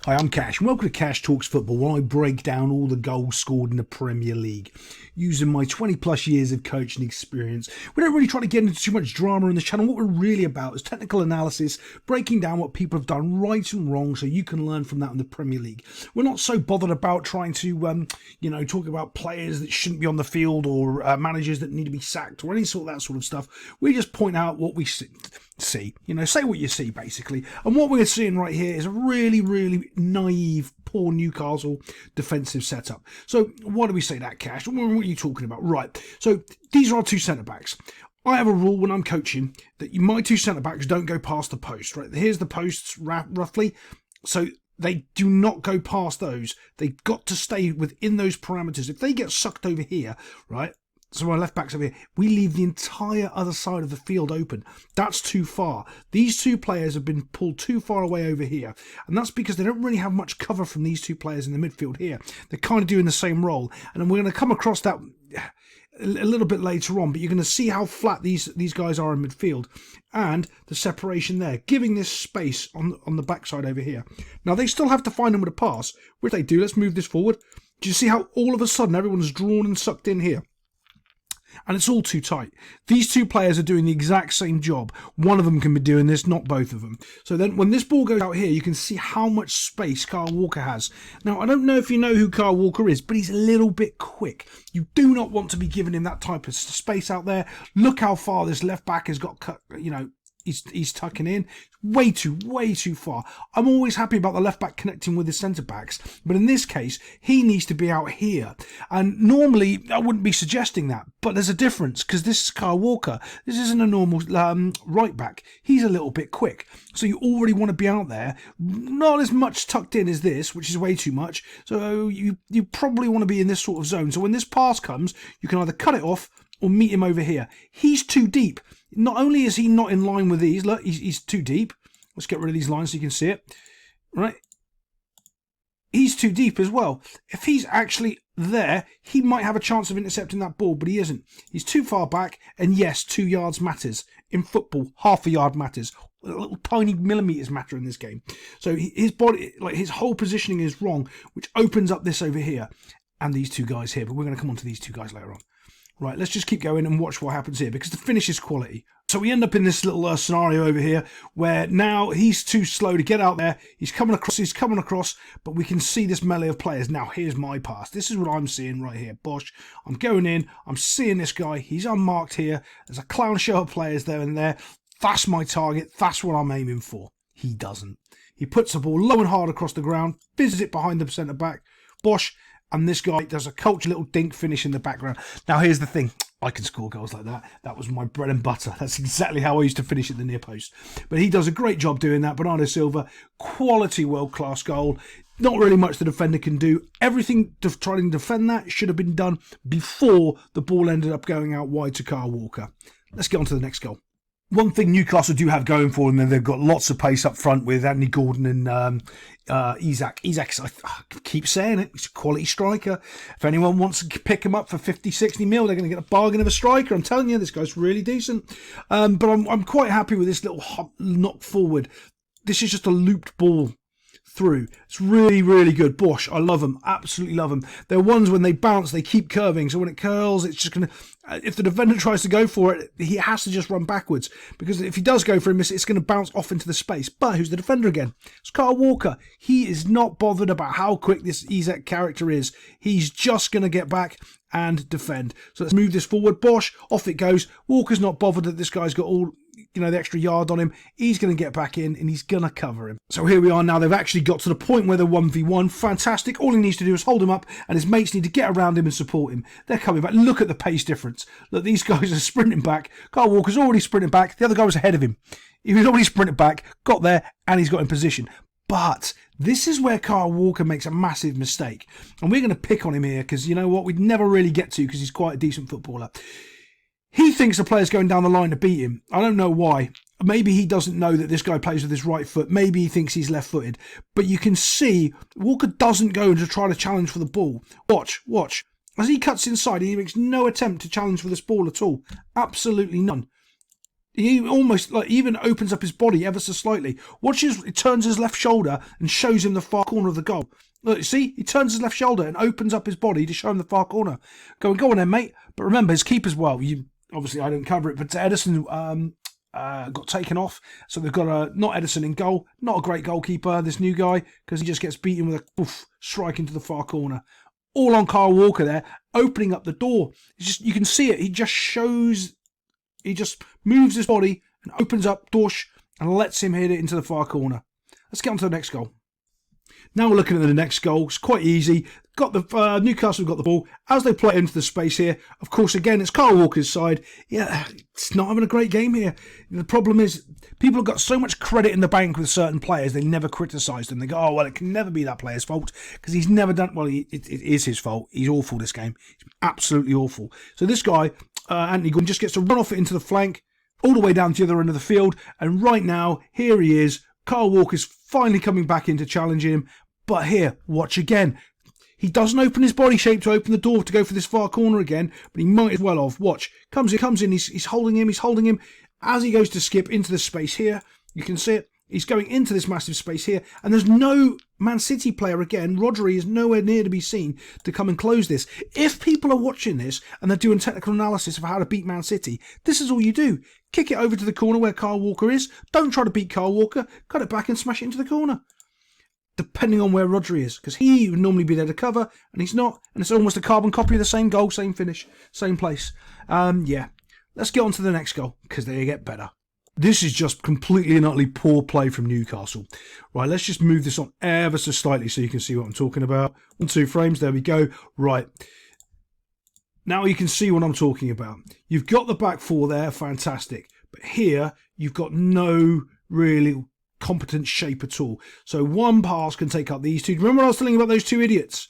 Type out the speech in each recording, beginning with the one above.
Hi, I'm Cash, and welcome to Cash Talks Football, where I break down all the goals scored in the Premier League. Using my 20 plus years of coaching experience, we don't really try to get into too much drama on this channel. What we're really about is technical analysis, breaking down what people have done right and wrong so you can learn from that in the Premier League. We're not so bothered about trying to, talk about players that shouldn't be on the field or managers that need to be sacked or any sort of that sort of stuff. We just point out what we see. Say what you see, basically. And what we're seeing right here is a really naive, poor Newcastle defensive setup. So why do we say that, Cash? What are you talking about? Right, so these are our two centre-backs. I have a rule when I'm coaching that my two centre-backs don't go past the post, right? Here's the posts, roughly. So they do not go past those. They've got to stay within those parameters. If they get sucked over here, right, so my left back's over here, we leave the entire other side of the field open. That's too far. These two players have been pulled too far away over here. And that's because they don't really have much cover from these two players in the midfield here. They're kind of doing the same role. And we're going to come across that a little bit later on, but you're going to see how flat these guys are in midfield. And the separation there, giving this space on the backside over here. Now, they still have to find them with a pass, which they do. Let's move this forward. Do you see how all of a sudden everyone's drawn and sucked in here? And it's all too tight. These two players are doing the exact same job. One of them can be doing this, not both of them. So then when this ball goes out here, you can see how much space Kyle Walker has. Now, I don't know if you know who Kyle Walker is, but he's a little bit quick. You do not want to be giving him that type of space out there. Look how far this left back has got cut, He's tucking in way too far. I'm always happy about the left back connecting with his centre backs, but in this case, he needs to be out here. And normally, I wouldn't be suggesting that, but there's a difference because this is Kyle Walker. This isn't a normal right back. He's a little bit quick, so you already want to be out there. Not as much tucked in as this, which is way too much. So you probably want to be in this sort of zone. So when this pass comes, you can either cut it off or meet him over here. He's too deep. Not only is he not in line with these, look, he's too deep. Let's get rid of these lines so you can see it. Right? He's too deep as well. If he's actually there, he might have a chance of intercepting that ball, but he isn't. He's too far back, and yes, 2 yards matters. In football, half a yard matters. Little tiny millimetres matter in this game. So his body, his whole positioning is wrong, which opens up this over here. And these two guys here, but we're going to come on to these two guys later on. Right, let's just keep going and watch what happens here because the finish is quality. So we end up in this little scenario over here where now he's too slow to get out there. He's coming across, but we can see this melee of players. Now, here's my pass. This is what I'm seeing right here. Bosh, I'm going in. I'm seeing this guy. He's unmarked here. There's a clown show of players there and there. That's my target. That's what I'm aiming for. He doesn't. He puts the ball low and hard across the ground, fizzes it behind the centre-back. Bosh. And this guy does a culture little dink finish in the background. Now, here's the thing. I can score goals like that. That was my bread and butter. That's exactly how I used to finish at the near post. But he does a great job doing that. Bernardo Silva, quality world-class goal. Not really much the defender can do. Everything to try and defend that should have been done before the ball ended up going out wide to Kyle Walker. Let's get on to the next goal. One thing Newcastle do have going for them, they've got lots of pace up front with Anthony Gordon and Isak. Isak, I keep saying it, he's a quality striker. If anyone wants to pick him up for 50, 60 mil, they're going to get a bargain of a striker. I'm telling you, this guy's really decent. But I'm quite happy with this little knock forward. This is just a looped ball through. It's really good. Bosh, I love them. Absolutely love them. They're ones when they bounce, they keep curving. So when it curls, it's just going to... If the defender tries to go for it, he has to just run backwards. Because if he does go for him, it's going to bounce off into the space. But who's the defender again? It's Kyle Walker. He is not bothered about how quick this Isak character is. He's just going to get back and defend. So let's move this forward. Bosh, off it goes. Walker's not bothered that this guy's got all... the extra yard on him. He's going to get back in and he's going to cover him. So here we are now. They've actually got to the point where they're 1v1. Fantastic. All he needs to do is hold him up and his mates need to get around him and support him. They're coming back. Look at the pace difference. Look, these guys are sprinting back. Kyle Walker's already sprinting back. The other guy was ahead of him. He was already sprinted back, got there, and he's got in position. But this is where Kyle Walker makes a massive mistake. And we're going to pick on him here because, you know what, we'd never really get to because he's quite a decent footballer. He thinks the player's going down the line to beat him. I don't know why. Maybe he doesn't know that this guy plays with his right foot. Maybe he thinks he's left-footed. But you can see Walker doesn't go to try to challenge for the ball. Watch. As he cuts inside, he makes no attempt to challenge for this ball at all. Absolutely none. He almost like even opens up his body ever so slightly. Watch he turns his left shoulder and shows him the far corner of the goal. Look, see, he turns his left shoulder and opens up his body to show him the far corner. Go on then, mate. But remember, his keeper's well. Obviously, I don't cover it, but Edison got taken off, so they've got not Edison in goal. Not a great goalkeeper, this new guy, because he just gets beaten with a poof, strike into the far corner. All on Kyle Walker there, opening up the door. It's just, you can see it. He just moves his body and opens up Dorsch and lets him hit it into the far corner. Let's get on to the next goal. Now we're looking at the next goal. It's quite easy. Got the Newcastle got the ball as they play it into the space here. Of course, again, it's Kyle Walker's side. Yeah, it's not having a great game here. The problem is people have got so much credit in the bank with certain players, they never criticise them. They go, oh, well, it can never be that player's fault because he's never done... Well, it is his fault. He's awful this game. He's absolutely awful. So this guy, Anthony Gordon, just gets to run off it into the flank all the way down to the other end of the field. And right now, here he is. Kyle Walker's finally coming back in to challenge him. But here, watch again. He doesn't open his body shape to open the door to go for this far corner again, but he might as well have. Watch. Comes in, he's holding him. As he goes to skip into the space here, you can see it. He's going into this massive space here, and there's no Man City player again. Rodri is nowhere near to be seen to come and close this. If people are watching this and they're doing technical analysis of how to beat Man City, this is all you do. Kick it over to the corner where Kyle Walker is. Don't try to beat Kyle Walker. Cut it back and smash it into the corner. Depending on where Rodri is, because he would normally be there to cover, and he's not, and it's almost a carbon copy of the same goal, same finish, same place. Yeah, let's get on to the next goal, because they get better. This is just completely and utterly poor play from Newcastle. Right, let's just move this on ever so slightly so you can see what I'm talking about. 1, 2 frames, there we go. Right, now you can see what I'm talking about. You've got the back four there, fantastic, but here you've got no really competent shape at all. So one pass can take up these two. Remember I was telling you about those two idiots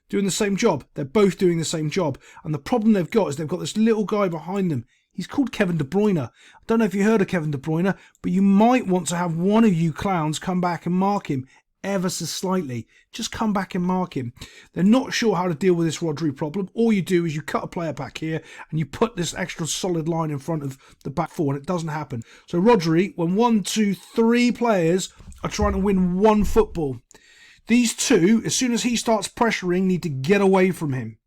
doing the same job? They're both doing the same job. And the problem they've got is they've got this little guy behind them. He's called Kevin De Bruyne. I don't know if you heard of Kevin De Bruyne, but you might want to have one of you clowns come back and mark him ever so slightly. Just come back and mark him. They're not sure how to deal with this Rodri problem. All you do is you cut a player back here and you put this extra solid line in front of the back four, and it doesn't happen. So Rodri, when 1, 2, 3 players are trying to win one football, these two, as soon as he starts pressuring, need to get away from him.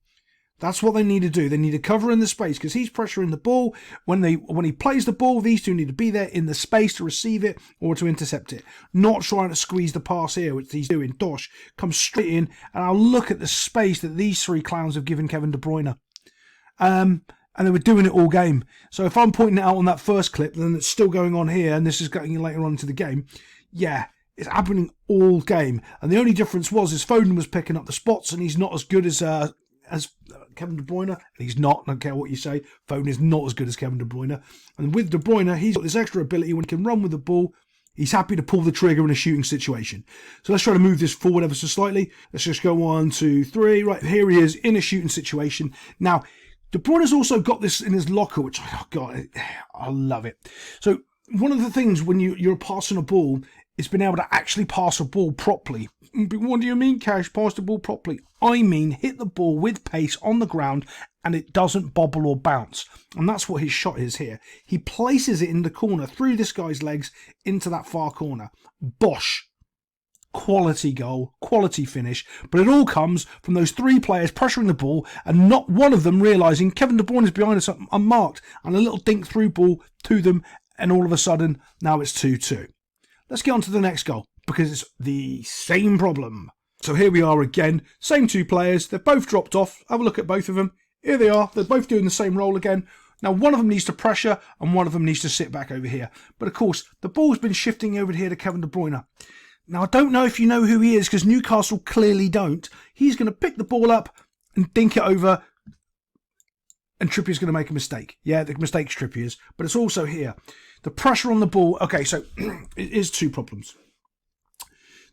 That's what they need to do. They need to cover in the space because he's pressuring the ball. When he plays the ball, these two need to be there in the space to receive it or to intercept it. Not trying to squeeze the pass here, which he's doing. Dorsch comes straight in, and I'll look at the space that these 3 clowns have given Kevin De Bruyne. And they were doing it all game. So if I'm pointing it out on that first clip, then it's still going on here, and this is going later on into the game. Yeah, it's happening all game. And the only difference was Foden was picking up the spots, and he's not as good as Kevin De Bruyne. He's not, I don't care what you say. Foden is not as good as Kevin De Bruyne. And with De Bruyne, he's got this extra ability when he can run with the ball. He's happy to pull the trigger in a shooting situation. So let's try to move this forward ever so slightly. Let's just go 1, 2, 3. Right, here he is in a shooting situation. Now, De Bruyne's also got this in his locker, which, oh God, I love it. So one of the things when you're passing a ball is being able to actually pass a ball properly. What do you mean, Cash? Pass the ball properly? I mean hit the ball with pace on the ground and it doesn't bobble or bounce. And that's what his shot is here. He places it in the corner through this guy's legs into that far corner. Bosh. Quality goal, quality finish. But it all comes from those 3 players pressuring the ball and not one of them realising Kevin De Bruyne is behind us unmarked, and a little dink through ball to them, and all of a sudden now it's 2-2. Let's get on to the next goal, because it's the same problem. So here we are again, same 2 players, they've both dropped off. Have a look at both of them. Here they are, they're both doing the same role again. Now one of them needs to pressure and one of them needs to sit back over here. But of course, the ball's been shifting over here to Kevin De Bruyne. Now I don't know if you know who he is, because Newcastle clearly don't. He's going to pick the ball up and dink it over, and Trippier's going to make a mistake. Yeah, the mistake's Trippier's, but it's also here. The pressure on the ball. Okay, so it is 2 problems.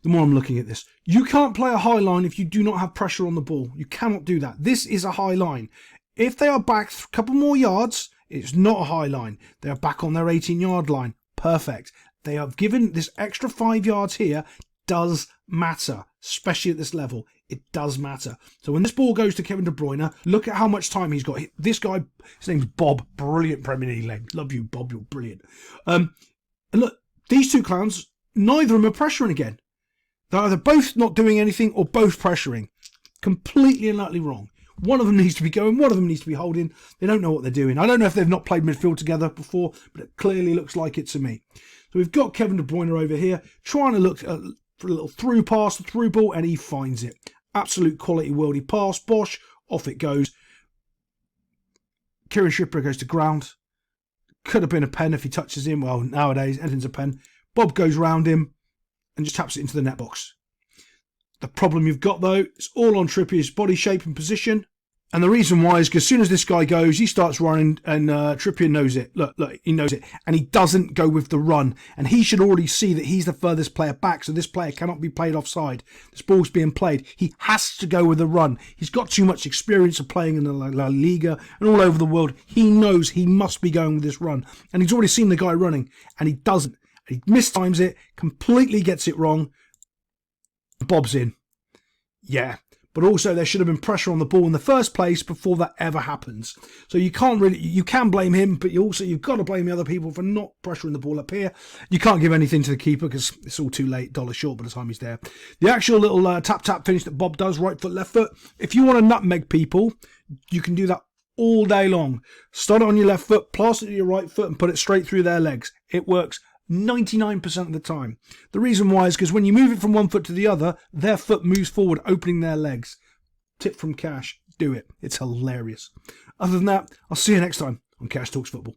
The more I'm looking at this, you can't play a high line if you do not have pressure on the ball. You cannot do that. This is a high line. If they are back a couple more yards, it's not a high line. They are back on their 18-yard line. Perfect. They have given this extra 5 yards here does matter, especially at this level. It does matter. So when this ball goes to Kevin De Bruyne, look at how much time he's got. This guy, his name's Bob, brilliant Premier League name. Love you, Bob, you're brilliant. And look, these two clowns, neither of them are pressuring again. They're either both not doing anything or both pressuring. Completely and utterly wrong. One of them needs to be going, one of them needs to be holding. They don't know what they're doing. I don't know if they've not played midfield together before, but it clearly looks like it to me. So we've got Kevin De Bruyne over here trying to look for a little through pass, through ball, and he finds it. Absolute quality worldy pass. Bosh, off it goes. Kieran Trippier goes to ground. Could have been a pen if he touches him. Well, nowadays, anything's a pen. Bob goes round him and just taps it into the net box. The problem you've got, though, it's all on Trippier's body shape and position. And the reason why is because as soon as this guy goes, he starts running, and Trippier knows it. Look, he knows it. And he doesn't go with the run. And he should already see that he's the furthest player back, so this player cannot be played offside. This ball's being played. He has to go with the run. He's got too much experience of playing in the La Liga and all over the world. He knows he must be going with this run. And he's already seen the guy running, and he doesn't. He mistimes it, completely gets it wrong. Bob's in. Yeah. But also there should have been pressure on the ball in the first place before that ever happens. So you can blame him, but you've got to blame the other people for not pressuring the ball up here. You can't give anything to the keeper because it's all too late, dollar short by the time he's there. The actual little tap finish that Bob does, right foot, left foot. If you want to nutmeg people, you can do that all day long. Start it on your left foot, pass it to your right foot and put it straight through their legs. It works 99% of the time. The reason why is because when you move it from one foot to the other, their foot moves forward, opening their legs. Tip from Cash. Do it. It's hilarious. Other than that, I'll see you next time on Cash Talks Football.